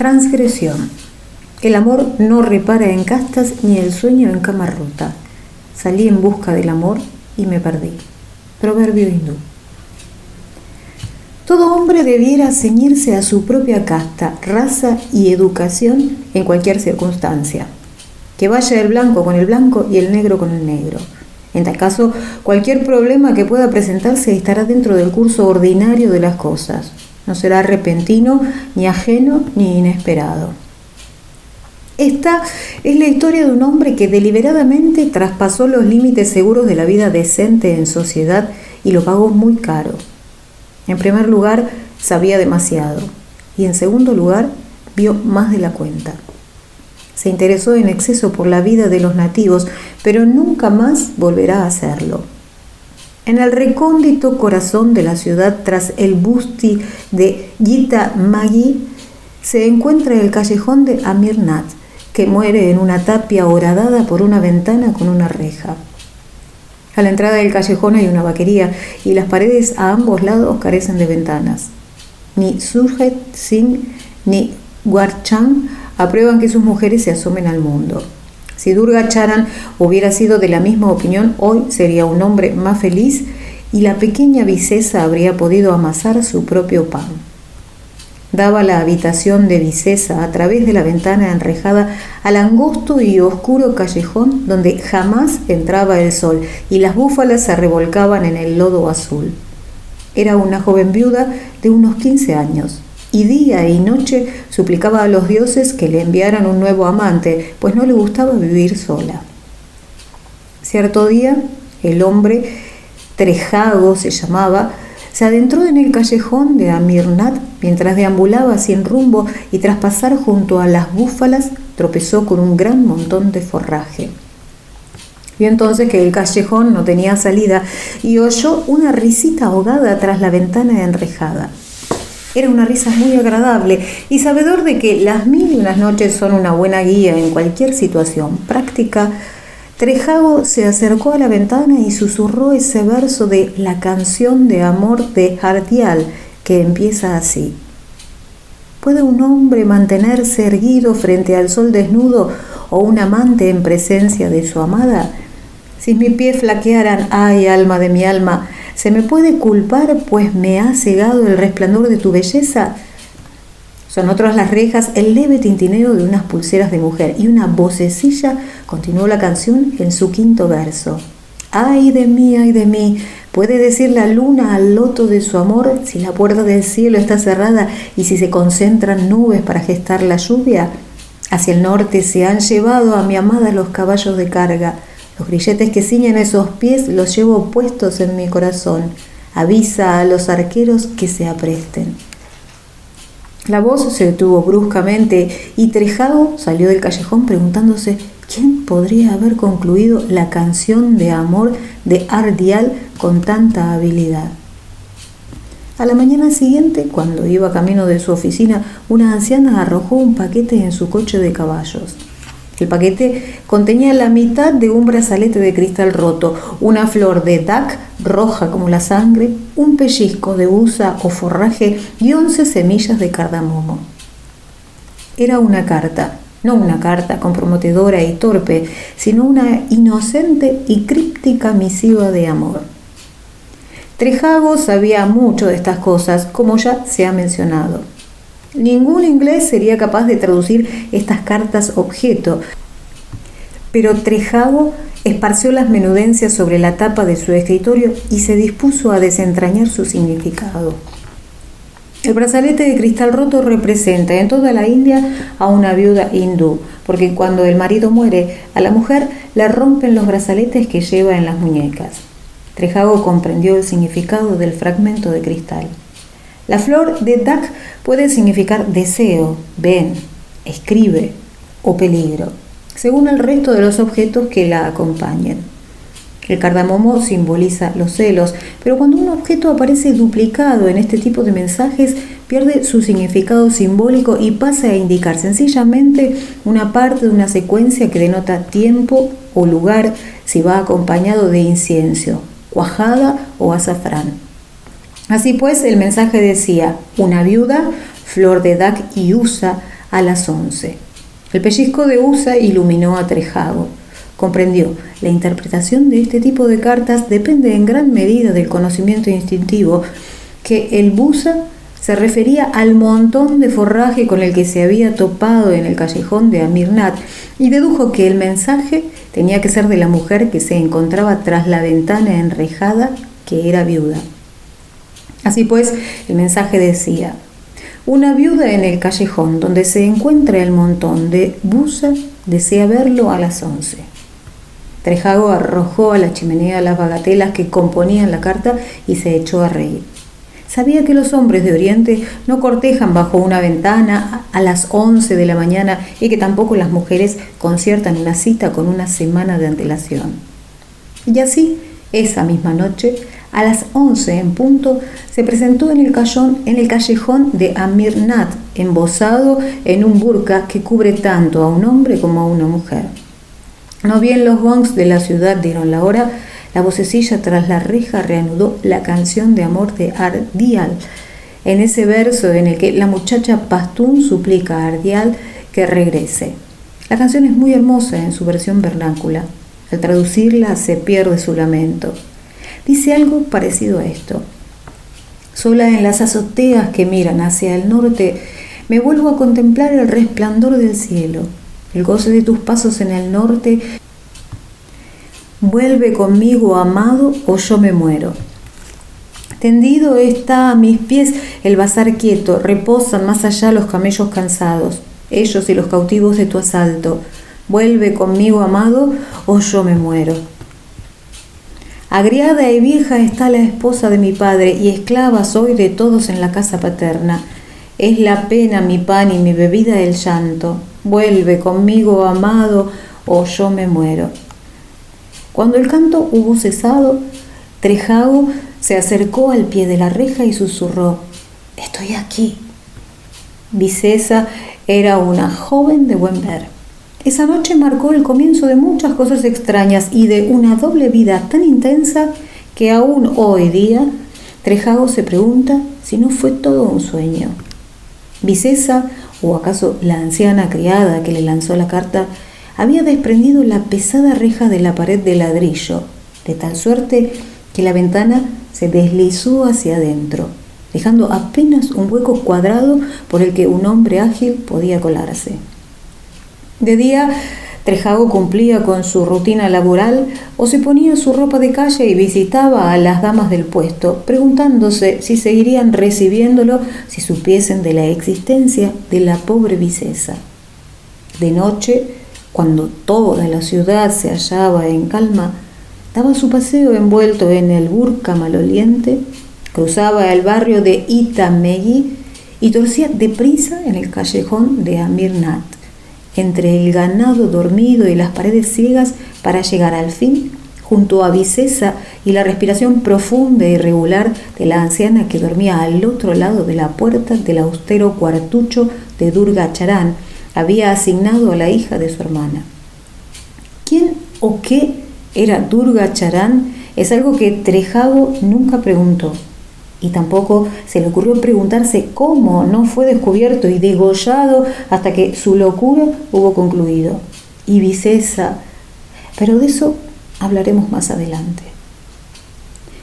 Transgresión. El amor no repara en castas ni el sueño en cama rota. Salí en busca del amor y me perdí. Proverbio hindú. Todo hombre debiera ceñirse a su propia casta, raza y educación en cualquier circunstancia. Que vaya el blanco con el blanco y el negro con el negro. En tal caso, cualquier problema que pueda presentarse estará dentro del curso ordinario de las cosas. No será repentino, ni ajeno, ni inesperado. Esta es la historia de un hombre que deliberadamente traspasó los límites seguros de la vida decente en sociedad y lo pagó muy caro. En primer lugar, sabía demasiado y en segundo lugar, vio más de la cuenta. Se interesó en exceso por la vida de los nativos, pero nunca más volverá a hacerlo. En el recóndito corazón de la ciudad, tras el busti de Gita Maggi, se encuentra el callejón de Amir Nath, que muere en una tapia horadada por una ventana con una reja. A la entrada del callejón hay una vaquería y las paredes a ambos lados carecen de ventanas. Ni Surjit Singh ni Guarchand aprueban que sus mujeres se asomen al mundo. Si Durga Charan hubiera sido de la misma opinión, hoy sería un hombre más feliz y la pequeña Vicesa habría podido amasar su propio pan. Daba la habitación de Vicesa a través de la ventana enrejada al angosto y oscuro callejón donde jamás entraba el sol y las búfalas se revolcaban en el lodo azul. Era una joven viuda de unos 15 años. Y día y noche suplicaba a los dioses que le enviaran un nuevo amante, pues no le gustaba vivir sola. Cierto día, el hombre, Trejago se llamaba, se adentró en el callejón de Amir Nath mientras deambulaba sin rumbo y tras pasar junto a las búfalas tropezó con un gran montón de forraje. Vio entonces que el callejón no tenía salida y oyó una risita ahogada tras la ventana enrejada. Era una risa muy agradable y sabedor de que las 1001 noches son una buena guía en cualquier situación práctica, Trejago se acercó a la ventana y susurró ese verso de la canción de amor de Hardial que empieza así. ¿Puede un hombre mantenerse erguido frente al sol desnudo o un amante en presencia de su amada? Si mis pies flaquearan, ay, alma de mi alma, ¿se me puede culpar, pues me ha cegado el resplandor de tu belleza? Sonó tras las rejas el leve tintineo de unas pulseras de mujer y una vocecilla continuó la canción en su quinto verso. Ay de mí, ¿puede decir la luna al loto de su amor si la puerta del cielo está cerrada y si se concentran nubes para gestar la lluvia? Hacia el norte se han llevado a mi amada los caballos de carga. Los grilletes que ciñen esos pies los llevo puestos en mi corazón. Avisa a los arqueros que se apresten. La voz se detuvo bruscamente y Trejago salió del callejón preguntándose quién podría haber concluido la canción de amor de Hardial con tanta habilidad. A la mañana siguiente, cuando iba camino de su oficina, una anciana arrojó un paquete en su coche de caballos. El paquete contenía la mitad de un brazalete de cristal roto, una flor de dac roja como la sangre, un pellizco de husa o forraje y 11 semillas de cardamomo. Era una carta, no una carta comprometedora y torpe, sino una inocente y críptica misiva de amor. Trejago sabía mucho de estas cosas, como ya se ha mencionado. Ningún inglés sería capaz de traducir estas cartas objeto, pero Trejago esparció las menudencias sobre la tapa de su escritorio y se dispuso a desentrañar su significado. El brazalete de cristal roto representa en toda la India a una viuda hindú, porque cuando el marido muere, a la mujer le rompen los brazaletes que lleva en las muñecas. Trejago comprendió el significado del fragmento de cristal. La flor de dac puede significar deseo, ven, escribe o peligro, según el resto de los objetos que la acompañen. El cardamomo simboliza los celos, pero cuando un objeto aparece duplicado en este tipo de mensajes, pierde su significado simbólico y pasa a indicar sencillamente una parte de una secuencia que denota tiempo o lugar si va acompañado de incienso, cuajada o azafrán. Así pues, el mensaje decía: una viuda, flor de dac y usa, a las 11. El pellizco de Usa iluminó a Trejago. Comprendió, la interpretación de este tipo de cartas depende en gran medida del conocimiento instintivo, que el buza se refería al montón de forraje con el que se había topado en el callejón de Amir Nat, y dedujo que el mensaje tenía que ser de la mujer que se encontraba tras la ventana enrejada, que era viuda. Así pues, el mensaje decía: una viuda en el callejón donde se encuentra el montón de buza desea verlo a las 11. Trejago arrojó a la chimenea las bagatelas que componían la carta y se echó a reír. Sabía que los hombres de Oriente no cortejan bajo una ventana a las 11 de la mañana y que tampoco las mujeres conciertan una cita con una semana de antelación. Y así, esa misma noche, a las 11 en punto, se presentó en el callejón de Amir Nat, embozado en un burka que cubre tanto a un hombre como a una mujer. No bien los gongs de la ciudad dieron la hora, la vocecilla tras la reja reanudó la canción de amor de Ardial, en ese verso en el que la muchacha pastún suplica a Ardial que regrese. La canción es muy hermosa en su versión vernácula. Al traducirla se pierde su lamento. Dice algo parecido a esto: sola en las azoteas que miran hacia el norte, me vuelvo a contemplar el resplandor del cielo. El goce de tus pasos en el norte vuelve conmigo, amado, o yo me muero. Tendido está a mis pies el bazar quieto, reposan más allá los camellos cansados, ellos y los cautivos de tu asalto. Vuelve conmigo, amado, o yo me muero. Agriada y vieja está la esposa de mi padre, y esclava soy de todos en la casa paterna. Es la pena mi pan y mi bebida el llanto. Vuelve conmigo, amado, o yo me muero. Cuando el canto hubo cesado, Trejago se acercó al pie de la reja y susurró: «Estoy aquí». Vicesa era una joven de buen ver. Esa noche marcó el comienzo de muchas cosas extrañas y de una doble vida tan intensa que aún hoy día Trejago se pregunta si no fue todo un sueño. Vicesa, o acaso la anciana criada que le lanzó la carta, había desprendido la pesada reja de la pared de ladrillo, de tal suerte que la ventana se deslizó hacia adentro, dejando apenas un hueco cuadrado por el que un hombre ágil podía colarse. De día, Trejago cumplía con su rutina laboral o se ponía su ropa de calle y visitaba a las damas del puesto, preguntándose si seguirían recibiéndolo si supiesen de la existencia de la pobre Vicesa. De noche, cuando toda la ciudad se hallaba en calma, daba su paseo envuelto en el burka maloliente, cruzaba el barrio de Itamegui y torcía deprisa en el callejón de Amir Nat, entre el ganado dormido y las paredes ciegas, para llegar al fin junto a Vicesa y la respiración profunda y regular de la anciana que dormía al otro lado de la puerta del austero cuartucho de Durga Charan había asignado a la hija de su hermana. ¿Quién o qué era Durga Charan? Es algo que Trejago nunca preguntó, y tampoco se le ocurrió preguntarse cómo no fue descubierto y degollado hasta que su locura hubo concluido. Y Vicesa, pero de eso hablaremos más adelante.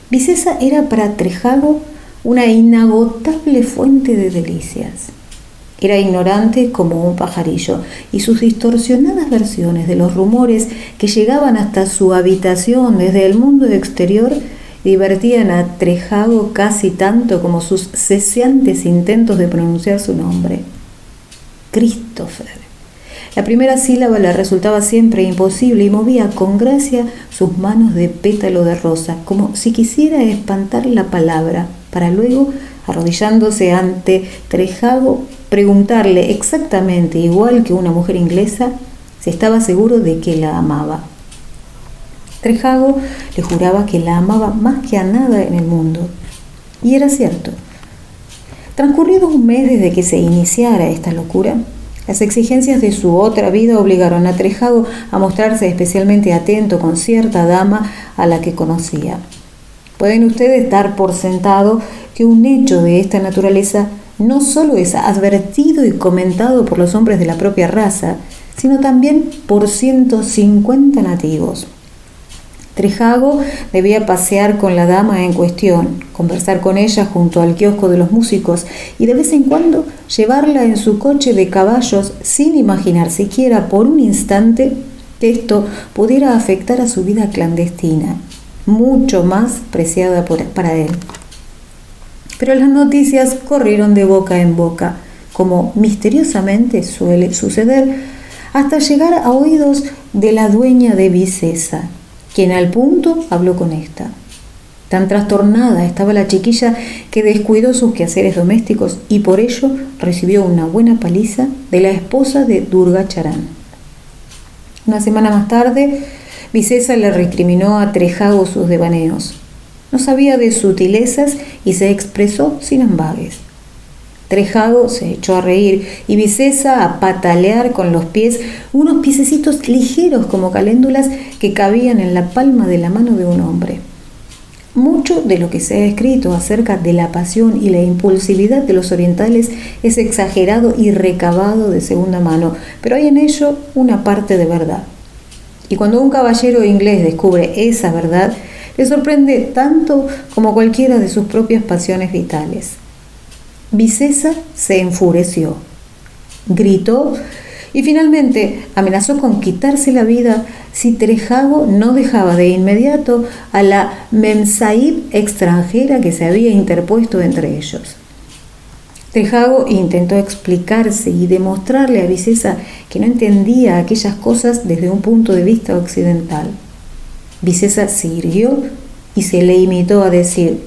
Vicesa era para Trejago una inagotable fuente de delicias. Era ignorante como un pajarillo, y sus distorsionadas versiones de los rumores que llegaban hasta su habitación desde el mundo exterior divertían a Trejago casi tanto como sus cesantes intentos de pronunciar su nombre. Christopher. La primera sílaba le resultaba siempre imposible y movía con gracia sus manos de pétalo de rosa, como si quisiera espantar la palabra, para luego, arrodillándose ante Trejago, preguntarle exactamente igual que una mujer inglesa si estaba seguro de que la amaba. Trejago le juraba que la amaba más que a nada en el mundo. Y era cierto. Transcurrido un mes desde que se iniciara esta locura, las exigencias de su otra vida obligaron a Trejago a mostrarse especialmente atento con cierta dama a la que conocía. Pueden ustedes dar por sentado que un hecho de esta naturaleza no solo es advertido y comentado por los hombres de la propia raza, sino también por 150 nativos. Trejago debía pasear con la dama en cuestión, conversar con ella junto al kiosco de los músicos y de vez en cuando llevarla en su coche de caballos sin imaginar siquiera por un instante que esto pudiera afectar a su vida clandestina, mucho más preciada para él. Pero las noticias corrieron de boca en boca, como misteriosamente suele suceder, hasta llegar a oídos de la dueña de Vicesa, quien al punto habló con esta. Tan trastornada estaba la chiquilla que descuidó sus quehaceres domésticos y por ello recibió una buena paliza de la esposa de Durga Charan. Una semana más tarde, Vicesa le recriminó a Trejago sus devaneos. No sabía de sutilezas y se expresó sin ambages. Trejago se echó a reír y Vicesa a patalear con los pies, unos piececitos ligeros como caléndulas que cabían en la palma de la mano de un hombre. Mucho de lo que se ha escrito acerca de la pasión y la impulsividad de los orientales es exagerado y recabado de segunda mano, pero hay en ello una parte de verdad. Y cuando un caballero inglés descubre esa verdad, le sorprende tanto como cualquiera de sus propias pasiones vitales. Vicesa se enfureció, gritó y finalmente amenazó con quitarse la vida si Trejago no dejaba de inmediato a la memsahib extranjera que se había interpuesto entre ellos. Trejago intentó explicarse y demostrarle a Vicesa que no entendía aquellas cosas desde un punto de vista occidental. Vicesa se irguió y se le limitó a decir: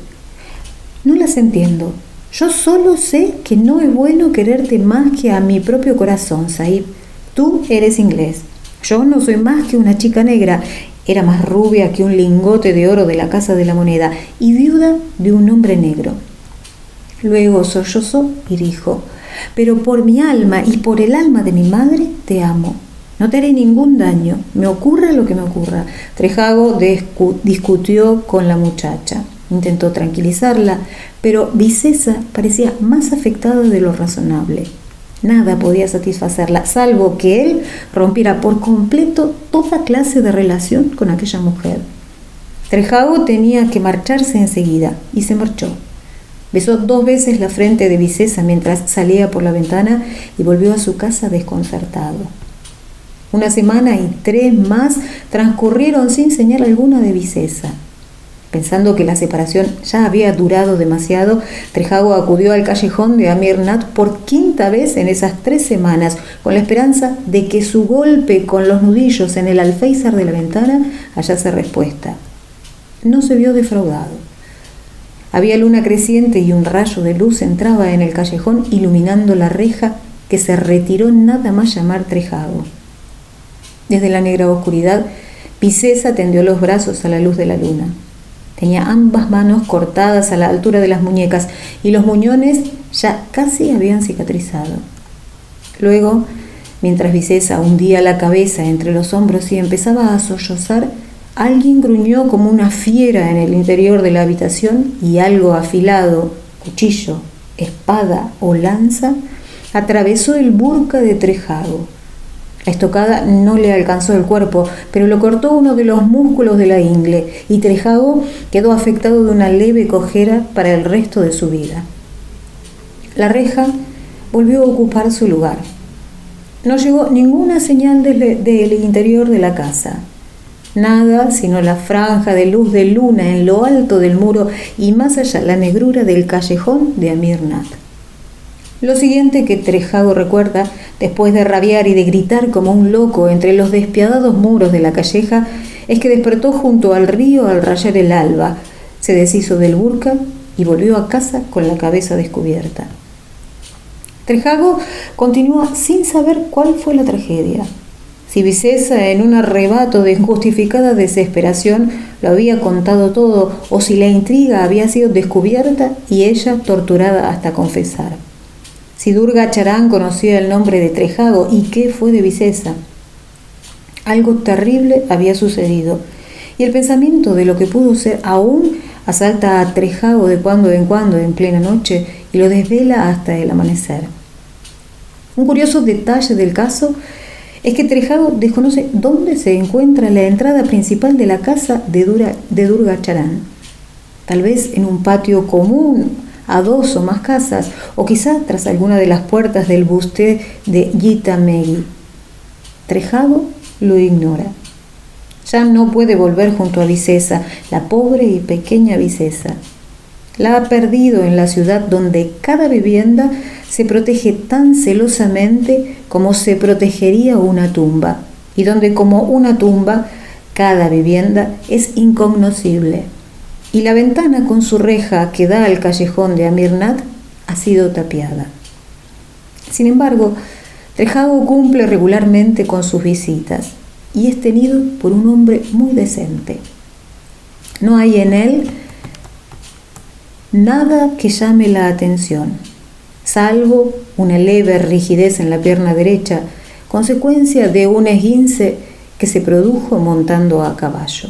«No las entiendo. Yo solo sé que no es bueno quererte más que a mi propio corazón, Sahib. Tú eres inglés. Yo no soy más que una chica negra. Era más rubia que un lingote de oro de la Casa de la Moneda y viuda de un hombre negro». Luego sollozó y dijo: «Pero por mi alma y por el alma de mi madre te amo. No te haré ningún daño, me ocurra lo que me ocurra». Trejago discutió con la muchacha. Intentó tranquilizarla, pero Vicesa parecía más afectada de lo razonable. Nada podía satisfacerla, salvo que él rompiera por completo toda clase de relación con aquella mujer. Trejago tenía que marcharse enseguida, y se marchó. Besó 2 veces la frente de Vicesa mientras salía por la ventana y volvió a su casa desconcertado. Una semana y 3 más transcurrieron sin señal alguna de Vicesa. Pensando que la separación ya había durado demasiado, Trejago acudió al callejón de Amir Nath por 5ª vez en esas 3 semanas, con la esperanza de que su golpe con los nudillos en el alféizar de la ventana hallase respuesta. No se vio defraudado. Había luna creciente y un rayo de luz entraba en el callejón iluminando la reja que se retiró nada más llamar Trejago. Desde la negra oscuridad, Vicesa tendió los brazos a la luz de la luna. Tenía ambas manos cortadas a la altura de las muñecas y los muñones ya casi habían cicatrizado. Luego, mientras Vicesa hundía la cabeza entre los hombros y empezaba a sollozar, alguien gruñó como una fiera en el interior de la habitación y algo afilado, cuchillo, espada o lanza, atravesó el burka de Trejago. La estocada no le alcanzó el cuerpo, pero lo cortó uno de los músculos de la ingle y Trejago quedó afectado de una leve cojera para el resto de su vida. La reja volvió a ocupar su lugar. No llegó ninguna señal del interior de la casa. Nada sino la franja de luz de luna en lo alto del muro y más allá la negrura del callejón de Amir Nath. Lo siguiente que Trejago recuerda, después de rabiar y de gritar como un loco entre los despiadados muros de la calleja, es que despertó junto al río al rayar el alba, se deshizo del burka y volvió a casa con la cabeza descubierta. Trejago continúa sin saber cuál fue la tragedia. Si Vicesa, en un arrebato de injustificada desesperación, lo había contado todo, o si la intriga había sido descubierta y ella torturada hasta confesar. Si Durga Charan conocía el nombre de Trejago y qué fue de Vicesa. Algo terrible había sucedido, y el pensamiento de lo que pudo ser aún asalta a Trejago de cuando en cuando en plena noche y lo desvela hasta el amanecer. Un curioso detalle del caso es que Trejago desconoce dónde se encuentra la entrada principal de la casa de Durga Charan. Tal vez en un patio común a 2 o más casas, o quizá tras alguna de las puertas del buste de Gita Meghi. Trejago lo ignora. Ya no puede volver junto a Vicesa, la pobre y pequeña Vicesa. La ha perdido en la ciudad donde cada vivienda se protege tan celosamente como se protegería una tumba, y donde como una tumba cada vivienda es incognoscible. Y la ventana con su reja que da al callejón de Amirnath ha sido tapiada. Sin embargo, Trejago cumple regularmente con sus visitas y es tenido por un hombre muy decente. No hay en él nada que llame la atención, salvo una leve rigidez en la pierna derecha, consecuencia de un esguince que se produjo montando a caballo.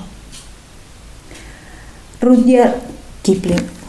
Rudyard Kipling.